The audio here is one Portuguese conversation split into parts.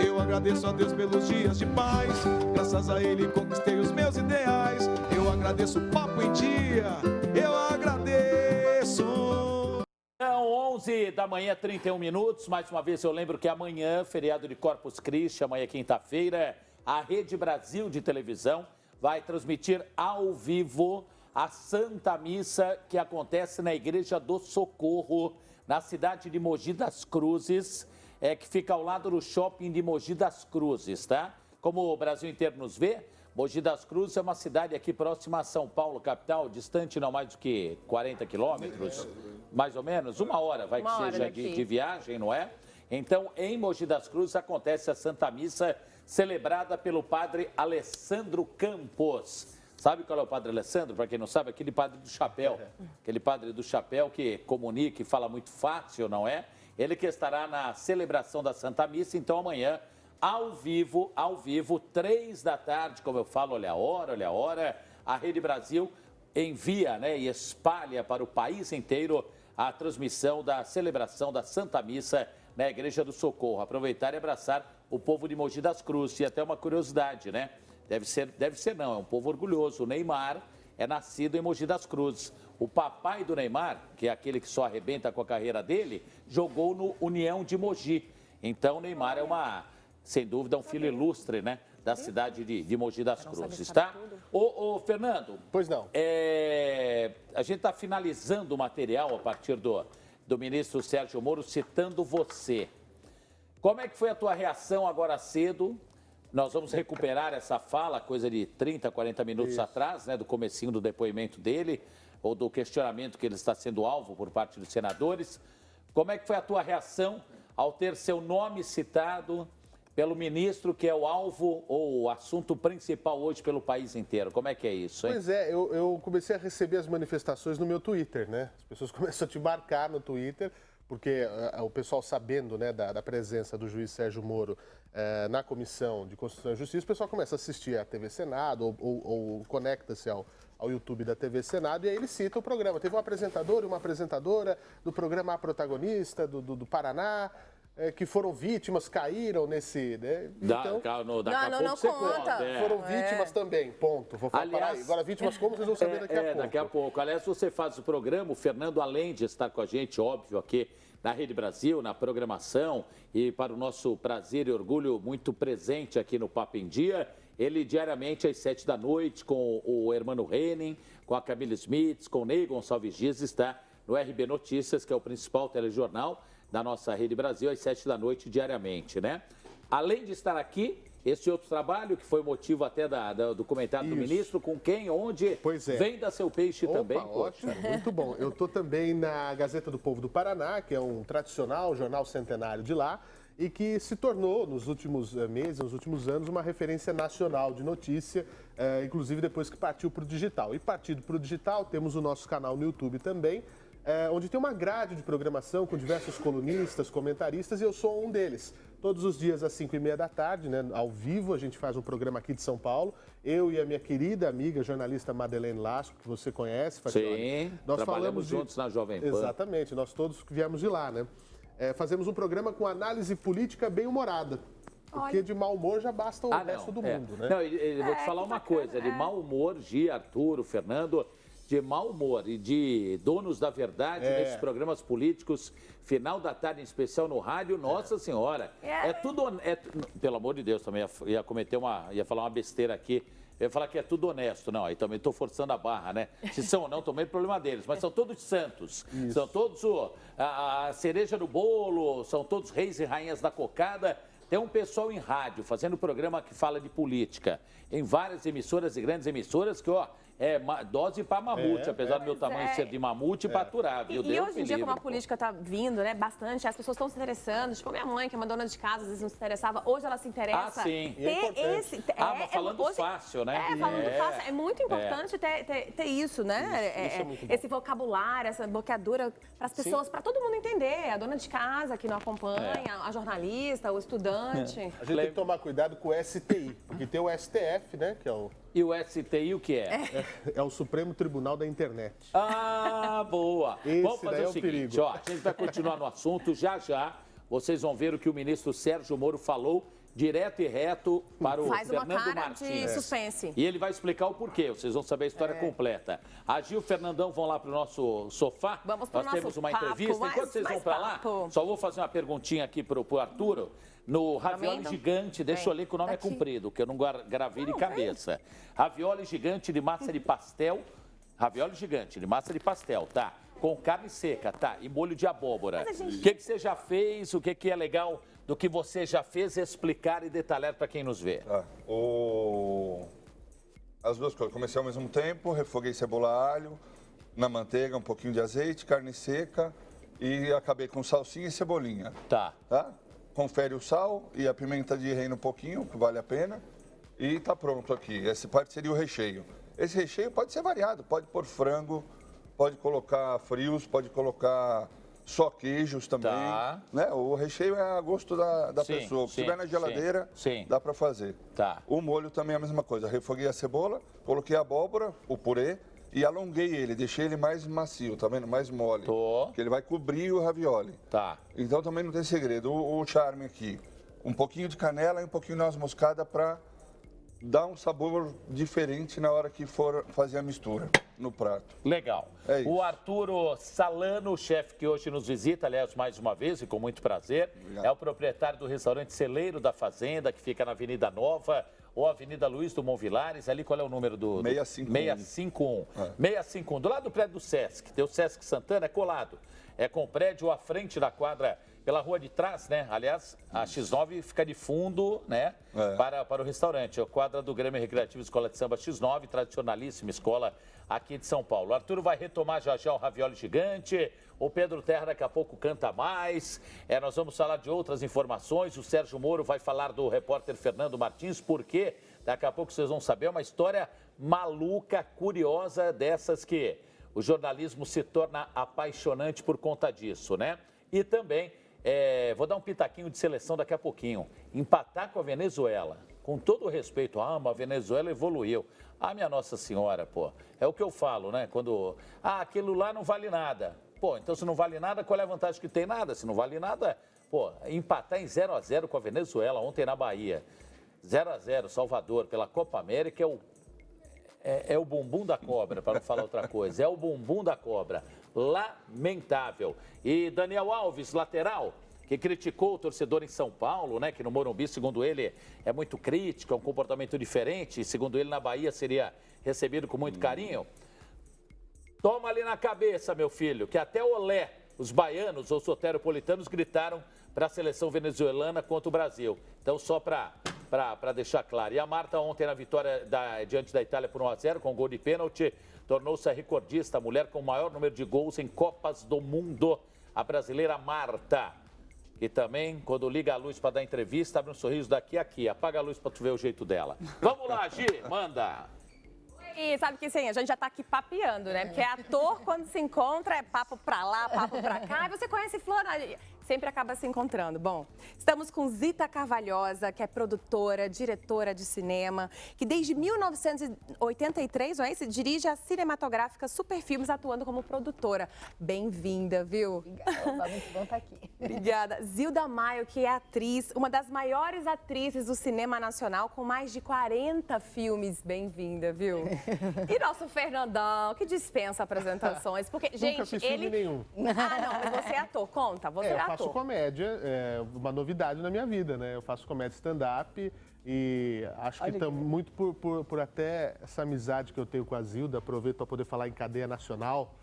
Eu agradeço a Deus pelos dias de paz, graças a Ele conquistei os meus ideais. Eu agradeço o Papo em Dia, eu agradeço. São 11 da manhã, 31 minutos. Mais uma vez eu lembro que amanhã, feriado de Corpus Christi, amanhã quinta-feira, a Rede Brasil de televisão vai transmitir ao vivo a Santa Missa que acontece na Igreja do Socorro, na cidade de Mogi das Cruzes, que fica ao lado do shopping de Mogi das Cruzes, tá? Como o Brasil inteiro nos vê, Mogi das Cruzes é uma cidade aqui próxima a São Paulo, capital, distante não mais do que 40 quilômetros, mais ou menos, uma hora vai que seja de viagem, não é? Então, em Mogi das Cruzes acontece a Santa Missa celebrada pelo padre Alessandro Campos. Sabe qual é o padre Alessandro? Para quem não sabe, aquele padre do chapéu. Aquele padre do chapéu que comunica e fala muito fácil, não é? Ele que estará na celebração da Santa Missa, então amanhã, ao vivo, 3 da tarde, como eu falo, olha a hora, a Rede Brasil envia, né, e espalha para o país inteiro a transmissão da celebração da Santa Missa na Igreja do Socorro. Aproveitar e abraçar o povo de Mogi das Cruzes. E até uma curiosidade, né? Deve ser não, é um povo orgulhoso. O Neymar é nascido em Mogi das Cruzes. O papai do Neymar, que é aquele que só arrebenta com a carreira dele, jogou no União de Mogi. Então o Neymar é sem dúvida, um filho ilustre, né? Da cidade de Mogi das Cruzes, tá? Ô, Fernando. Pois não. A gente está finalizando o material a partir do ministro Sérgio Moro citando você. Como é que foi a tua reação agora cedo? Nós vamos recuperar essa fala, coisa de 30, 40 minutos atrás, né? Do comecinho do depoimento dele, ou do questionamento que ele está sendo alvo por parte dos senadores. Como é que foi a tua reação ao ter seu nome citado pelo ministro, que é o alvo ou o assunto principal hoje pelo país inteiro? Como é que é isso, hein? Pois é, eu comecei a receber as manifestações no meu Twitter, né? As pessoas começam a te marcar no Twitter, porque o pessoal sabendo, né, da presença do juiz Sérgio Moro na Comissão de Constituição e Justiça, o pessoal começa a assistir a TV Senado ou conecta-se ao YouTube da TV Senado e aí ele cita o programa. Teve um apresentador e uma apresentadora do programa A Protagonista, do Paraná, que foram vítimas, caíram nesse... Né? Então, não conta. Foram vítimas também, ponto. Vou falar. Aliás, aí. Agora, vítimas como, vocês vão saber daqui a pouco. Daqui a pouco. Aliás, você faz o programa, o Fernando, além de estar com a gente, óbvio, aqui na Rede Brasil, na programação, e para o nosso prazer e orgulho muito presente aqui no Papo em Dia, ele diariamente às 7 da noite, com o Hermano Henning, com a Camila Smith, com o Ney Gonçalves Dias, está no RB Notícias, que é o principal telejornal da nossa Rede Brasil, às 7 da noite, diariamente, né? Além de estar aqui, esse outro trabalho, que foi motivo até do comentário do ministro, com quem, onde, venda seu peixe também. Ótimo, muito bom. Eu estou também na Gazeta do Povo do Paraná, que é um tradicional jornal centenário de lá, e que se tornou, nos últimos meses, nos últimos anos, uma referência nacional de notícia, inclusive depois que partiu para o digital. E partido para o digital, temos o nosso canal no YouTube também, onde tem uma grade de programação com diversos colunistas, comentaristas, e eu sou um deles. Todos os dias às 5h30 da tarde, né, ao vivo, a gente faz um programa aqui de São Paulo. Eu e a minha querida amiga, jornalista Madeleine Lasco, que você conhece. Sim, nós trabalhamos juntos na Jovem Pan. Exatamente, nós todos viemos de lá, né? Fazemos um programa com análise política bem-humorada. Porque de mau humor já basta o resto do mundo, né? Não, eu vou te falar uma coisa, de mau humor, Gia, Arturo, Fernando, de mau humor e de donos da verdade nesses programas políticos, final da tarde, em especial no rádio, nossa senhora, pelo amor de Deus, também ia falar uma besteira aqui, eu ia falar que é tudo honesto, não, aí também estou forçando a barra, né? Se são ou não, também é problema deles, mas são todos santos, são todos a cereja do bolo, são todos reis e rainhas da cocada. Tem um pessoal em rádio fazendo programa que fala de política, em várias emissoras e grandes emissoras, que, dose para mamute, apesar do meu tamanho ser de mamute, para aturar, viu? E hoje em dia, como a política está vindo, né, bastante, as pessoas estão se interessando. Tipo, minha mãe, que é uma dona de casa, às vezes não se interessava, hoje ela se interessa. Ah, sim. Mas falando fácil, né? Falando fácil. É muito importante ter isso, né? Esse vocabulário, essa boqueadura para as pessoas, para todo mundo entender. A dona de casa que não acompanha, a jornalista, o estudante. A gente tem que tomar cuidado com o STI, porque tem o STF, né, que é o... E o STI o que é? É o Supremo Tribunal da Internet. Ah, boa. Vamos fazer o seguinte, a gente vai continuar no assunto já. vocês vão ver o que o ministro Sérgio Moro falou direto e reto para o Faz uma Fernando cara Martins. de suspense. E ele vai explicar o porquê, vocês vão saber a história completa. A Gil e o Fernandão vão lá para o nosso sofá. Vamos pro Nós nosso temos uma papo, entrevista. Enquanto vocês vão para lá, só vou fazer uma perguntinha aqui para o Arturo. No ravioli gigante, deixa eu ler que o nome é comprido, que eu não gravei de cabeça. Ravioli gigante de massa de pastel. Ravioli gigante de massa de pastel, tá? Com carne seca, tá? E molho de abóbora. O que você já fez? O que é legal do que você já fez? Explicar e detalhar para quem nos vê. As duas coisas. Comecei ao mesmo tempo, refoguei cebola, alho, na manteiga, um pouquinho de azeite, carne seca e acabei com salsinha e cebolinha. Tá. Confere o sal e a pimenta de reino um pouquinho, que vale a pena. E tá pronto aqui. Essa parte seria o recheio. Esse recheio pode ser variado, pode pôr frango, pode colocar frios, pode colocar só queijos também. Tá. Né? O recheio é a gosto da pessoa. Se tiver na geladeira, dá para fazer. Tá. O molho também é a mesma coisa. Refoguei a cebola, coloquei a abóbora, o purê, e alonguei ele, deixei ele mais macio, tá vendo? Mais mole. Que ele vai cobrir o ravioli. Tá. Então também não tem segredo. O charme aqui, um pouquinho de canela e um pouquinho de noz moscada para dar um sabor diferente na hora que for fazer a mistura no prato. Legal. É isso. O Arturo Salano, o chefe que hoje nos visita, aliás, mais uma vez e com muito prazer, é o proprietário do restaurante Celeiro da Fazenda, que fica na Avenida Nova ou Avenida Luiz do Monvilares. Ali qual é o número do... 651. 651. Do lado do prédio do Sesc. Tem o Sesc Santana, é colado. É com o prédio à frente da quadra, pela rua de trás, né? Aliás, a X9 fica de fundo, né? Para o restaurante. É a quadra do Grêmio Recreativo Escola de Samba X9, tradicionalíssima escola aqui de São Paulo. O Arturo vai retomar já o ravioli gigante. O Pedro Terra daqui a pouco canta mais. Nós vamos falar de outras informações. O Sérgio Moro vai falar do repórter Fernando Martins, porque daqui a pouco vocês vão saber uma história maluca, curiosa, dessas que o jornalismo se torna apaixonante por conta disso, né? E também... vou dar um pitaquinho de seleção daqui a pouquinho. Empatar com a Venezuela. Com todo o respeito, mas a Venezuela evoluiu. Minha Nossa Senhora, pô. É o que eu falo, né? Quando, aquilo lá não vale nada. Pô, então se não vale nada, qual é a vantagem que tem nada? Se não vale nada, pô, empatar em 0-0 com a Venezuela ontem na Bahia. 0-0, Salvador, pela Copa América, é o bumbum da cobra, para não falar outra coisa. É o bumbum da cobra. Lamentável. E Daniel Alves, lateral, que criticou o torcedor em São Paulo, né? Que no Morumbi, segundo ele, é muito crítico, é um comportamento diferente. Segundo ele, na Bahia seria recebido com muito carinho. Toma ali na cabeça, meu filho, que até o Olé, os baianos ou soteropolitanos gritaram para a seleção venezuelana contra o Brasil. Então, só para deixar claro. E a Marta, ontem na vitória diante da Itália por 1-0, com gol de pênalti, tornou-se a recordista, a mulher com o maior número de gols em Copas do Mundo, a brasileira Marta. Que também, quando liga a luz para dar entrevista, abre um sorriso daqui a aqui. Apaga a luz para tu ver o jeito dela. Vamos lá, Gi, manda! E sabe que sim, a gente já tá aqui papeando, né? Porque ator, quando se encontra, é papo pra lá, papo pra cá. E você conhece Flor, sempre acaba se encontrando. Bom, estamos com Zita Carvalhosa, que é produtora, diretora de cinema, que desde 1983, não é isso? Dirige a cinematográfica Superfilmes, atuando como produtora. Bem-vinda, viu? Obrigada, muito bom estar aqui. Obrigada. Zilda Maio, que é atriz, uma das maiores atrizes do cinema nacional, com mais de 40 filmes. Bem-vinda, viu? E nosso Fernandão, que dispensa apresentações, porque, gente, Nunca fiz filme nenhum. Não, mas você é ator, conta, você é eu ator. faço comédia, é uma novidade na minha vida, né? Eu faço comédia stand-up e acho que muito por até essa amizade que eu tenho com a Zilda, aproveito para poder falar em cadeia nacional,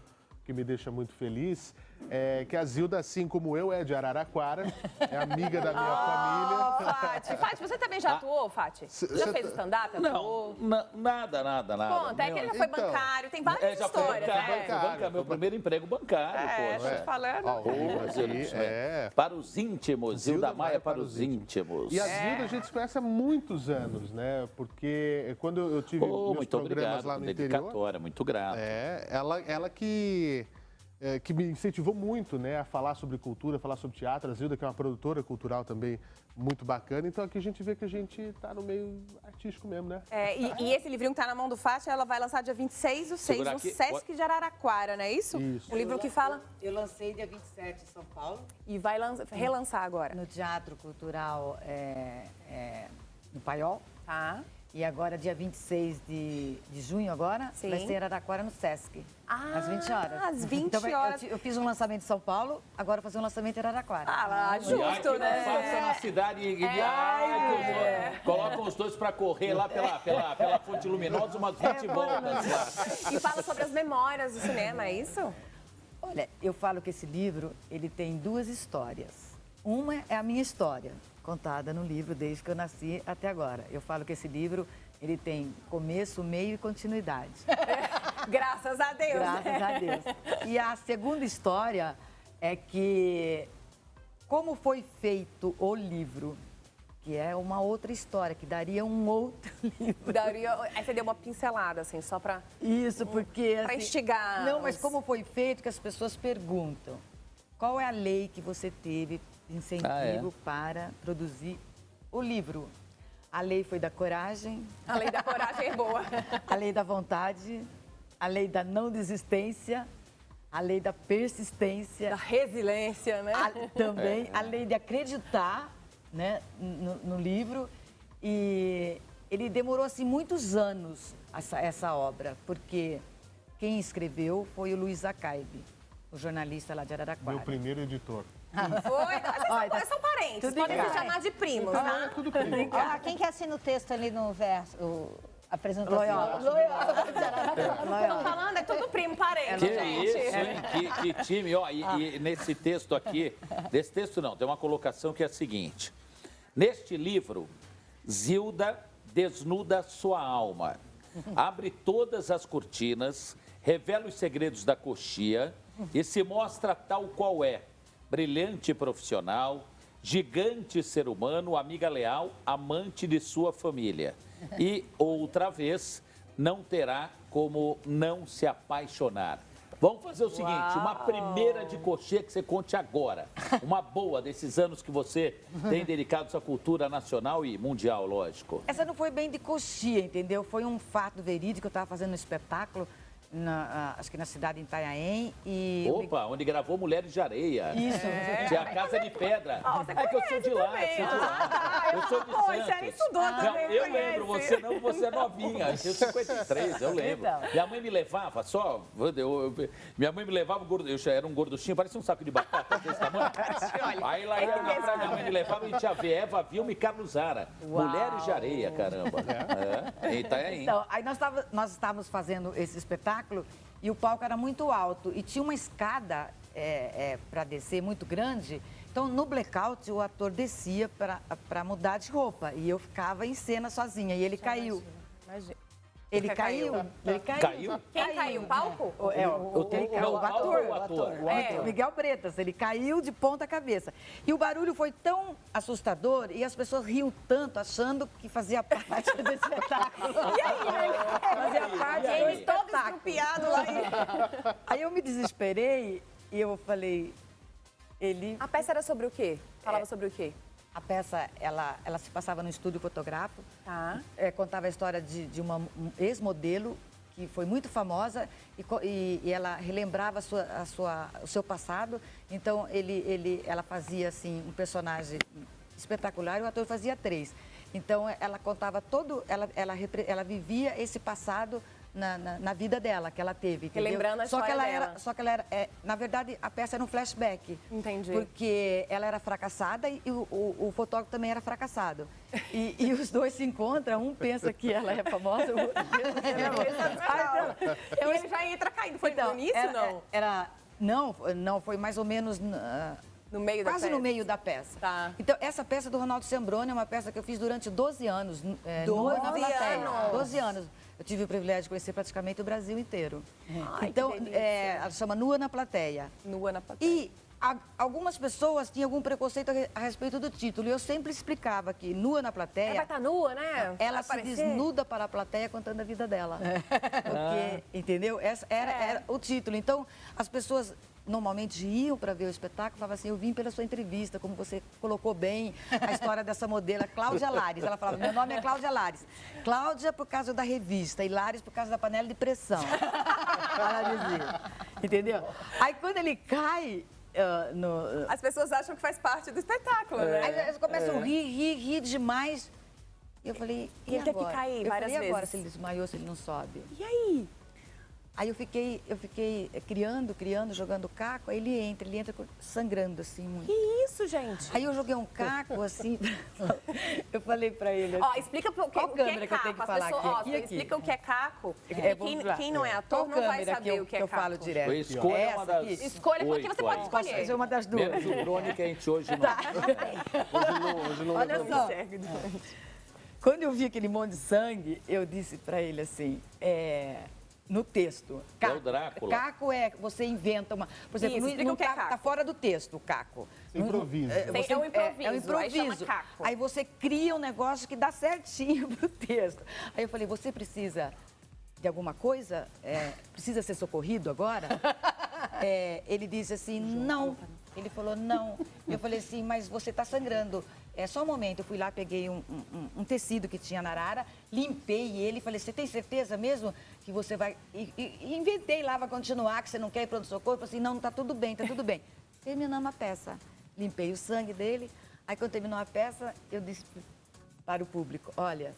que me deixa muito feliz, que a Zilda, assim como eu, é de Araraquara, é amiga da minha família. Fati, você também já atuou, Fati? Já fez stand-up? Não, nada. Conta, é que ele já foi bancário, tem várias histórias, né? Meu primeiro emprego bancário, tô te falando. Para os íntimos, Zilda Maia para os íntimos. E a Zilda a gente se conhece há muitos anos, né? Porque quando eu tive meus programas lá no interior... Dedicatória, muito grato. Ela que que me incentivou muito, né, a falar sobre cultura, falar sobre teatro. A Zilda, que é uma produtora cultural também muito bacana. Então aqui a gente vê que a gente está no meio artístico mesmo, né? E esse livrinho que tá na mão do Fátio, ela vai lançar dia 26/6 no Sesc de Araraquara, não é isso? Isso. Um livro que fala... Eu lancei dia 27 em São Paulo. E vai relançar agora. No Teatro Cultural no Paiol. Tá. E agora, dia 26 de junho, agora, Sim. vai ser em Araraquara no Sesc. Às 20 horas. Às 20 então, horas. Eu fiz um lançamento em São Paulo, agora vou fazer um lançamento em Araraquara. Justo, né? Faça na cidade colocam os dois para correr lá pela Fonte Luminosa, umas 20 voltas lá. E fala sobre as memórias do cinema, é isso? Olha, eu falo que esse livro, ele tem duas histórias. Uma é a minha história, contada no livro desde que eu nasci até agora. Eu falo que esse livro, ele tem começo, meio e continuidade. Graças a Deus. Graças a Deus. E a segunda história é que como foi feito o livro, que é uma outra história, que daria um outro livro. Aí você deu uma pincelada, assim, só pra... Isso, porque... Pra assim, instigar. Não, mas como foi feito, que as pessoas perguntam. Qual é a lei que você teve de incentivo para produzir o livro? A lei foi da coragem. A lei da coragem é boa. A lei da vontade, a lei da não desistência, a lei da persistência. Da resiliência, né? Também a lei de acreditar, né, no livro. E ele demorou, assim, muitos anos, essa obra, porque quem escreveu foi o Luiz Zacaibe, o jornalista lá de Araraquara. Meu primeiro editor. Foi? Vocês são parentes, tudo podem igual. se chamar de primos, tá? Tudo bem. Quem que assina o texto ali no verso, a apresentação? Loyola. Tô falando, é tudo primo, parente, Que gente. isso, hein? Que time. Ó, e nesse texto aqui, nesse texto não, tem uma colocação que é a seguinte. Neste livro, Zilda desnuda sua alma, abre todas as cortinas, revela os segredos da coxia e se mostra tal qual é, brilhante profissional, gigante ser humano, amiga leal, amante de sua família. E, outra vez, não terá como não se apaixonar. Vamos fazer o seguinte, uma primeira de coxia que você conte agora. Uma boa desses anos que você tem dedicado à cultura nacional e mundial, lógico. Essa não foi bem de coxia, entendeu? Foi um fato verídico. Eu estava fazendo um espetáculo, acho que na cidade de Itanhaém. E Opa, onde gravou Mulheres de Areia. Isso. Tinha a Casa de Pedra. Você É que eu sou de lá, também. eu sou de lá. Eu sou de Poxa, Santos. ele estudou Não, também, eu conhece. lembro, você não, você é novinha. Eu 53, eu lembro. Então. Minha mãe me levava só, minha mãe me levava, eu já era um gorduchinho, parecia um saco de batata desse tamanho. Aí lá ia na praia, minha mãe me levava, a gente ia ver Eva Vilma e Carlos Zara. Mulheres de Areia, caramba. É. Itanhaém. Então, aí nós estávamos fazendo esse espetáculo e o palco era muito alto e tinha uma escada para descer muito grande. Então, no blackout, o ator descia para mudar de roupa e eu ficava em cena sozinha e ele caiu. Imagina. Ele caiu. Caiu? Quem caiu? O palco? O ator. Miguel Bretas, ele caiu de ponta cabeça. E o barulho foi tão assustador e as pessoas riam tanto, achando que fazia parte do espetáculo. E aí, fazia parte do Ele todo espetáculo. estrupiado lá. Aí eu me desesperei e eu falei, A peça era sobre o quê? Falava sobre o quê? A peça, ela se passava no estúdio fotográfico, Tá. contava a história de uma ex-modelo que foi muito famosa e ela relembrava o seu passado. Então, ela fazia assim, um personagem espetacular e o ator fazia 3. Então, ela contava ela vivia esse passado na vida dela, que ela teve, entendeu? Relembrando a história dela. Só que ela era, na verdade, a peça era um flashback. Entendi. Porque ela era fracassada e o fotógrafo também era fracassado. E os dois se encontram, um pensa que ela é famosa, o outro pensa que ela é Então, ele já entra caindo. Foi no início, não? Não, foi mais ou menos No meio da quase peça? no meio da peça. Tá. Então, essa peça do Ronaldo Sembroni é uma peça que eu fiz durante 12 anos. 12 na plateia. anos? 12 anos. Eu tive o privilégio de conhecer praticamente o Brasil inteiro. Ai, Então, que delícia. ela chama Nua na Plateia. Nua na plateia. E Algumas pessoas tinham algum preconceito a respeito do título. E eu sempre explicava que nua na plateia... Ela vai estar nua, né? Ela Vai se aparecer. desnuda para a plateia contando a vida dela. Porque, entendeu? Essa era o título. Então, as pessoas normalmente iam para ver o espetáculo e falavam assim, eu vim pela sua entrevista, como você colocou bem a história dessa modelo, Cláudia Lares. Ela falava, meu nome é Cláudia Lares. Cláudia por causa da revista e Lares por causa da panela de pressão. Ela dizia, entendeu? Aí quando ele cai... As pessoas acham que faz parte do espetáculo, né? Aí eles começam a rir demais. E eu falei, e Ele tem que agora? cair Eu várias falei, e agora vezes. se ele desmaiou, se ele não sobe? E aí? Aí eu fiquei criando, jogando caco, aí ele entra sangrando assim muito. Que isso, gente? Aí eu joguei um caco assim, eu falei pra ele assim, Ó, explica o que qual é câmera que eu caco. tenho que As falar pessoas, aqui? Aqui? Explica o que é caco. Vamos lá. Quem não é ator Qual não vai câmera saber o que é eu caco. falo direto? Escolha Essa uma das aqui? Escolha porque você 8 pode aí. Posso escolher. fazer uma das duas? Menos o drone que a gente hoje não... Tá. Hoje não Olha levanta. só, quando eu vi aquele monte de sangue, eu disse pra ele assim, no texto. É o Drácula. Caco é, você inventa uma... Por exemplo, Isso, explica o que é caco. tá fora do texto, o caco. Improviso. É um improviso, É um aí improviso. chama caco. Aí você cria um negócio que dá certinho pro texto. Aí eu falei, você precisa de alguma coisa? Precisa ser socorrido agora? Ele disse assim, não. Ele falou, não. Eu falei assim, mas você está sangrando. Só um momento, eu fui lá, peguei um tecido que tinha na arara, limpei ele e falei, você tem certeza mesmo que você vai... E inventei lá, vai continuar, que você não quer ir para pronto-socorro. Eu falei assim, não, tá tudo bem, tá tudo bem. Terminamos a peça. Limpei o sangue dele. Aí, quando terminou a peça, eu disse para o público, olha...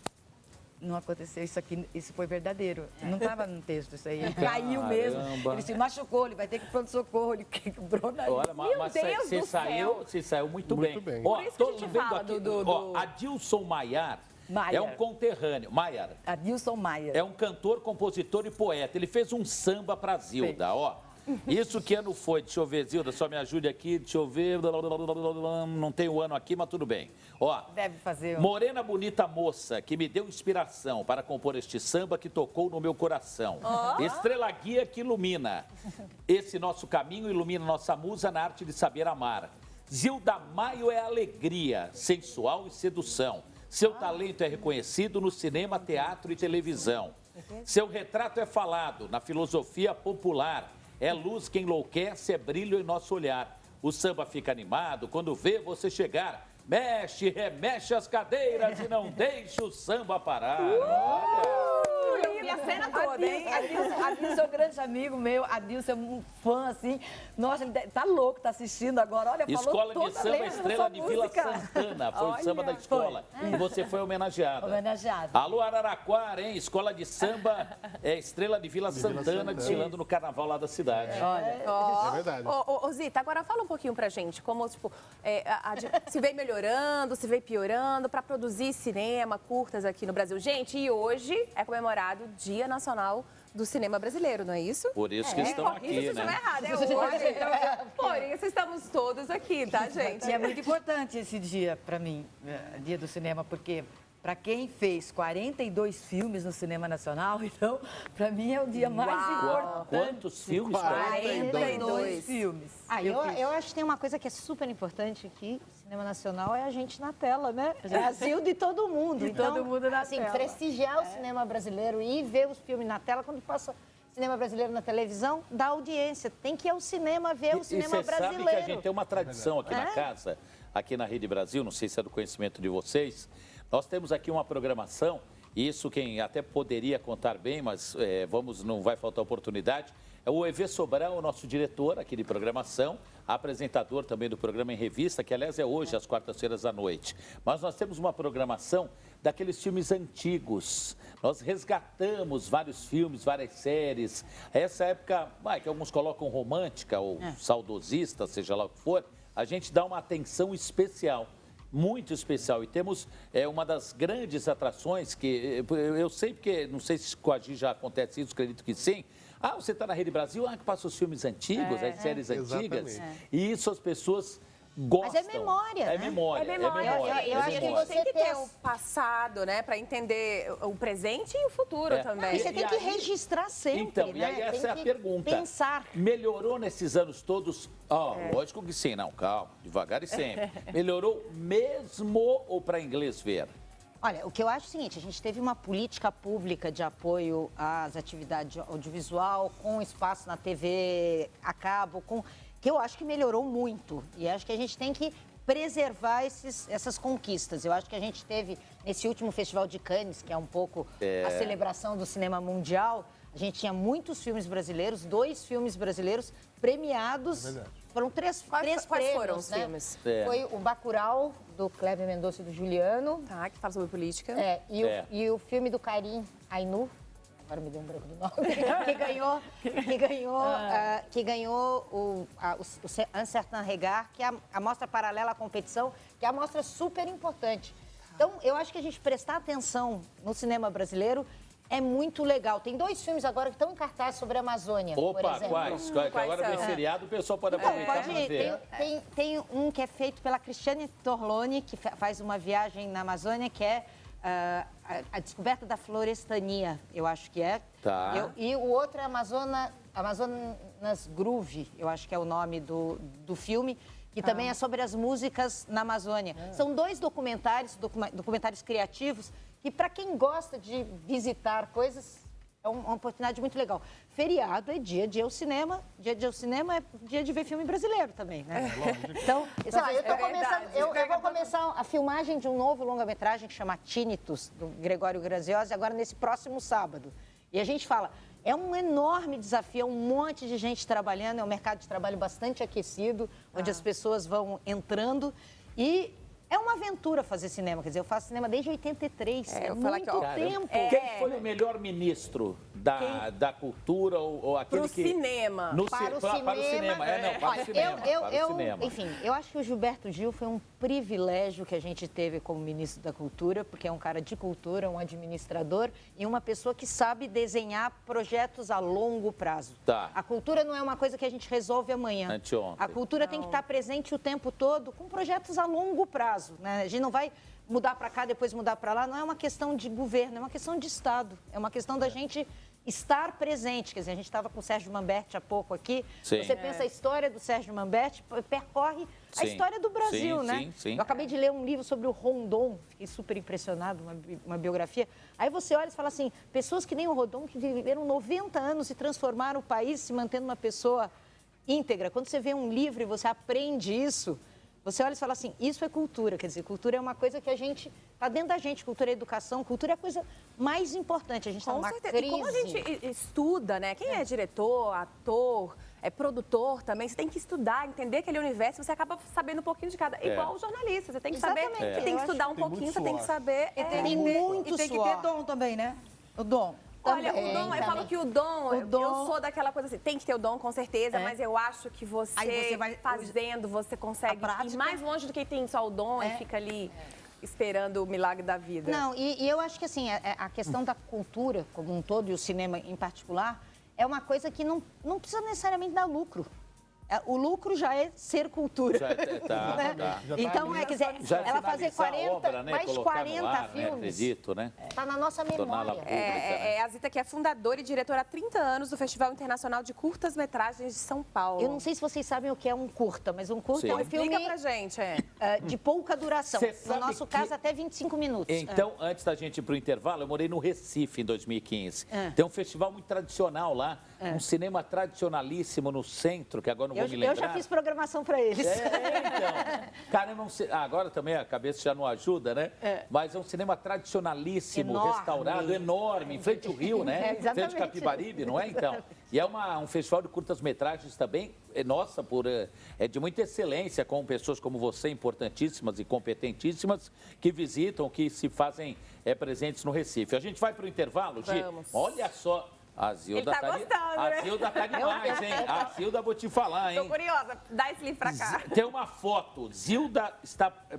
Não aconteceu isso aqui, isso foi verdadeiro. Não estava no texto isso aí. Ele caiu mesmo. Ele se machucou, ele vai ter que ir para pronto-socorro, ele quebrou o nariz. Olha, mas Deus você do saiu muito Muito bem. bem. Ó, Por isso que tô a gente vendo fala aqui, do- ó, Adilson Maiar Maiar. é um conterrâneo. Maiar Adilson Maia. é um cantor, compositor e poeta. Ele fez um samba pra Zilda, ó. Isso que ano foi? Deixa eu ver, Zilda, só me ajude aqui, deixa eu ver. Não tem o ano aqui, mas tudo bem. Ó, Deve fazer um... Morena Bonita Moça, que me deu inspiração para compor este samba que tocou no meu coração. Estrela guia que ilumina. Esse nosso caminho ilumina nossa musa na arte de saber amar. Zilda Maio é alegria, sensual e sedução. Seu talento é reconhecido no cinema, teatro e televisão. Seu retrato é falado na filosofia popular. É luz que enlouquece, é brilho em nosso olhar. O samba fica animado quando vê você chegar. Mexe, remexe as cadeiras e não deixe o samba parar. Olha. Eu vi a cena toda, hein? Adilson é um grande amigo meu, Adilson é um fã, assim. Nossa, ele tá louco, tá assistindo agora. Olha, falou Escola toda de Samba letra Estrela dessa de Vila música. Santana. Foi o samba da escola. E você foi homenageada. Homenageado. Alô, Araraquara, hein? Escola de Samba Estrela de Vila Santana, desfilando no carnaval lá da cidade. É verdade. Ô, Zita, agora fala um pouquinho pra gente, como, tipo, se vem melhorando, se vem piorando, pra produzir cinema, curtas aqui no Brasil. Gente, e hoje é comemorado o Dia Nacional do Cinema Brasileiro, não é isso? Por isso que estão Corrija se aqui, estiver né? errado, é hoje. Por isso estamos todos aqui, tá, gente? E é muito importante esse dia para mim, Dia do Cinema, porque para quem fez 42 filmes no cinema nacional, então, para mim é o dia mais importante. Quantos filmes? 42 filmes. Eu acho que tem uma coisa que é super importante aqui, cinema nacional, é a gente na tela, né? Brasil de todo mundo. De todo mundo na assim, tela. prestigiar o cinema brasileiro e ver os filmes na tela, quando passa cinema brasileiro na televisão, dá audiência. Tem que ir ao cinema ver o cinema você brasileiro. sabe que a gente tem uma tradição aqui na casa, aqui na Rede Brasil, não sei se é do conhecimento de vocês, nós temos aqui uma programação, e isso quem até poderia contar bem, mas não vai faltar oportunidade, é o EV Sobral, o nosso diretor aqui de programação, apresentador também do programa Em Revista, que aliás é hoje, às quartas-feiras à noite. Mas nós temos uma programação daqueles filmes antigos. Nós resgatamos vários filmes, várias séries. Essa época, que alguns colocam romântica ou saudosista, seja lá o que for, a gente dá uma atenção especial. Muito especial. E temos uma das grandes atrações que eu sei, porque não sei se com a Gi já acontece isso, acredito que sim. Você está na Rede Brasil, que passa os filmes antigos, as séries antigas. E isso as pessoas gostam. Mas é memória, É né? memória. É memória. Eu acho que memória. você Tem que ter ter o passado, né? Pra entender o presente e o futuro É. também. E você tem que aí- registrar sempre, Então, né? e aí essa Tem é a que pergunta. Pensar. Melhorou nesses anos todos? Lógico que sim, não, calma, devagar e sempre. Melhorou mesmo ou para inglês ver? Olha, o que eu acho é o seguinte, a gente teve uma política pública de apoio às atividades audiovisual, com espaço na TV a cabo, que eu acho que melhorou muito. E acho que a gente tem que preservar essas conquistas. Eu acho que a gente teve, nesse último Festival de Cannes, que é um pouco a celebração do cinema mundial, a gente tinha muitos filmes brasileiros, 2 filmes brasileiros premiados. Foram três Quais prêmios, foram os né? filmes? Foi o Bacurau, do Kleber Mendonça e do Juliano. Tá, que fala sobre política. E o filme do Karim Ainu, agora me deu um branco do nome, que ganhou o Un Certain Regard, que é a mostra paralela à competição, que é uma mostra super importante. Então, eu acho que a gente prestar atenção no cinema brasileiro é muito legal. Tem 2 filmes agora que estão em cartaz sobre a Amazônia, por Opa, exemplo. quais? Que agora são? vem feriado, o pessoal pode Não, aproveitar pode para ir. ver. Tem um que é feito pela Cristiane Torlone, que faz uma viagem na Amazônia, que é a descoberta da florestania, eu acho que é. Tá. E o outro é Amazonas Groove, eu acho que é o nome do filme, que também é sobre as músicas na Amazônia. São 2 documentários criativos, que para quem gosta de visitar coisas, é uma oportunidade muito legal. Feriado é dia de ir ao cinema, dia de ir ao cinema é dia de ver filme brasileiro também, né? Então, sei lá, eu vou começar a filmagem de um novo longa-metragem que chama Tinnitus, do Gregório Graziosi, agora nesse próximo sábado. E a gente fala, é um enorme desafio, é um monte de gente trabalhando, é um mercado de trabalho bastante aquecido, onde as pessoas vão entrando e é uma aventura fazer cinema, quer dizer, eu faço cinema desde 83, é muito tempo. Quem foi o melhor ministro da cultura ou aquele Pro que... cinema. Para o Para o cinema, para o cinema. Enfim, eu acho que o Gilberto Gil foi um privilégio que a gente teve como ministro da Cultura, porque é um cara de cultura, um administrador e uma pessoa que sabe desenhar projetos a longo prazo. Tá. A cultura não é uma coisa que a gente resolve amanhã. Anteontem. A cultura tem que estar presente o tempo todo com projetos a longo prazo, né? A gente não vai mudar para cá, depois mudar para lá, não é uma questão de governo, é uma questão de Estado, é uma questão da gente estar presente. Quer dizer, a gente estava com o Sérgio Manberti há pouco aqui. Sim. Você pensa a história do Sérgio Manberti, percorre a história do Brasil, né? Sim. Eu acabei de ler um livro sobre o Rondon, fiquei super impressionado, uma biografia. Aí você olha e fala assim, pessoas que nem o Rondon, que viveram 90 anos e transformaram o país, se mantendo uma pessoa íntegra. Quando você vê um livro e você aprende isso, você olha e fala assim, isso é cultura. Quer dizer, cultura é uma coisa que a gente, está dentro da gente, cultura é educação, cultura é a coisa mais importante. A gente está Com numa certeza. crise. E como a gente estuda, né? Quem é diretor, ator, é produtor também, você tem que estudar, entender aquele universo, você acaba sabendo um pouquinho de cada. Igual o jornalista, você tem que saber, Exatamente. você tem que Eu estudar acho um que tem pouquinho, muito você tem que suor. saber. Tem muito e tem que suor. ter dom também, né? O dom. Olha, Também, o dom, eu também. falo que o dom, eu sou daquela coisa assim, tem que ter o dom, com certeza, mas eu acho que você, Aí você vai- fazendo, você consegue ir prática- mais longe do que tem só o dom e fica ali esperando o milagre da vida. Não, e eu acho que assim, a questão da cultura como um todo, e o cinema em particular, é uma coisa que não precisa necessariamente dar lucro. O lucro já é ser cultura. Tá. Então, quer dizer, Já ela fazer finalizar a 40, obra, né? mais de Colocar 40 no ar, né? filmes, Acredito, né? está na nossa Torná-la memória. pública. É a Zita que é fundadora e diretora há 30 anos do Festival Internacional de Curtas-Metragens de São Paulo. Eu não sei se vocês sabem o que é um curta, mas um curta Sim. é um filme Explica pra gente, de pouca duração. Cê No sabe nosso que- caso, até 25 minutos. Então, antes da gente ir para o intervalo, eu morei no Recife em 2015. Tem um festival muito tradicional lá, um cinema tradicionalíssimo no centro, que agora não vou me lembrar. Eu já fiz programação para eles. Então. Cara, eu não sei. Agora também a cabeça já não ajuda, né? Mas é um cinema tradicionalíssimo, Enorme. restaurado, enorme, em frente ao rio, né? Em frente exatamente. ao Capibaribe, não é? Então. E é um festival de curtas-metragens também, nossa, é de muita excelência, com pessoas como você, importantíssimas e competentíssimas, que visitam, que se fazem presentes no Recife. A gente vai para o intervalo, Gi? Vamos. Olha só. A Zilda Ele tá gostando, né? A Zilda tá demais, hein? A Zilda, vou te falar, Tô hein? curiosa, dá esse livro pra cá. Tem uma foto. Zilda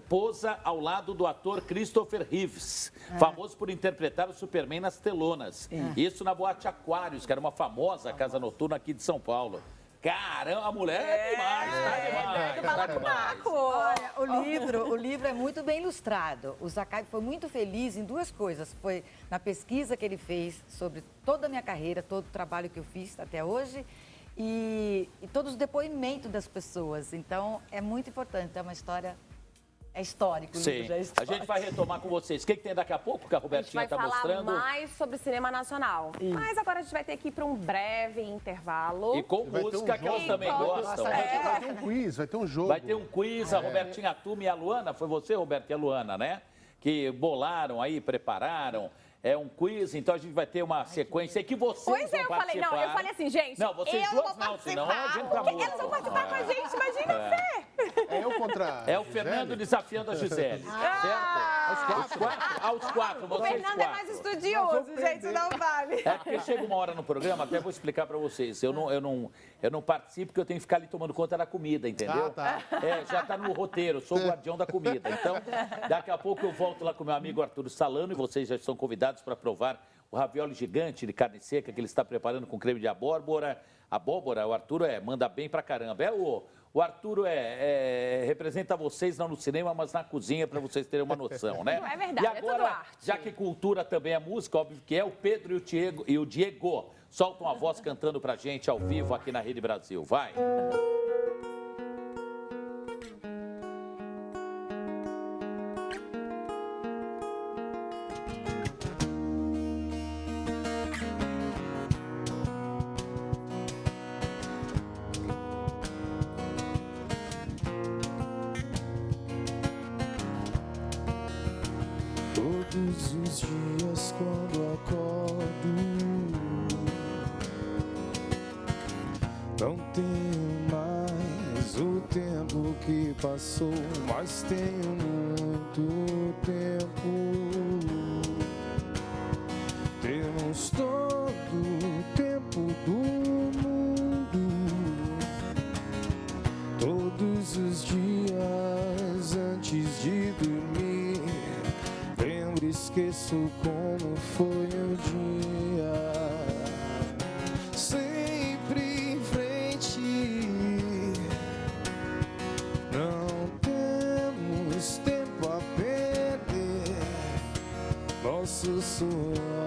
posa ao lado do ator Christopher Reeves, famoso por interpretar o Superman nas telonas. Isso na Boate Aquários, que era uma famosa casa noturna aqui de São Paulo. Caramba, a mulher é demais, tá demais. Olha, o livro é muito bem ilustrado. O Zaccabi foi muito feliz em duas coisas. Foi na pesquisa que ele fez sobre toda a minha carreira, todo o trabalho que eu fiz até hoje e todos os depoimentos das pessoas. Então, é muito importante. É uma história... É histórico, o livro Sim. já é A histórico. gente vai retomar com vocês. O que tem daqui a pouco que a A gente Robertinha vai está falar mostrando? mais sobre cinema nacional. Mas agora a gente vai ter que ir para um breve intervalo. E com Vai ter um música que elas jogo. também Com- gostam. Vai ter um quiz, vai ter um jogo. Vai ter um quiz, a Robertinha, a Tumi e a Luana, foi você, Roberto, e a Luana, né? Que bolaram aí, prepararam. É um quiz, então a gente vai ter uma sequência que vocês Pois é, vão eu falei, não, participar. eu falei assim, gente, Não, vocês eu duas vou não, senão a participar, gente tá porque eles vão participar com a gente, imagina você. É eu contra. É o Gisele? Fernando desafiando a Gisele, certo? Aos quatro, O vocês Fernando quatro. é mais estudioso, gente, não vale. É porque chega uma hora no programa, até vou explicar pra vocês. Eu não participo porque eu tenho que ficar ali tomando conta da comida, entendeu? Ah, tá. É, já tá no roteiro, eu sou o guardião da comida. Então, daqui a pouco eu volto lá com meu amigo Arturo Salano e vocês já estão convidados para provar o ravioli gigante de carne seca que ele está preparando com creme de abóbora. Abóbora, o Arturo manda bem pra caramba. O Arturo representa vocês não no cinema, mas na cozinha, para vocês terem uma noção, né? Não é verdade, E é tudo agora, arte. já que cultura também é música, óbvio que é o Pedro e o Diego. Soltam a voz cantando pra gente ao vivo aqui na Rede Brasil. Vai! Todos os dias quando acordo, não tenho mais o tempo que passou, mas tenho muito tempo. Temos todo o tempo do mundo, todos os dias antes de dormir. Lembro, esqueço como foi o dia. Sempre em frente, não temos tempo a perder. Nosso suor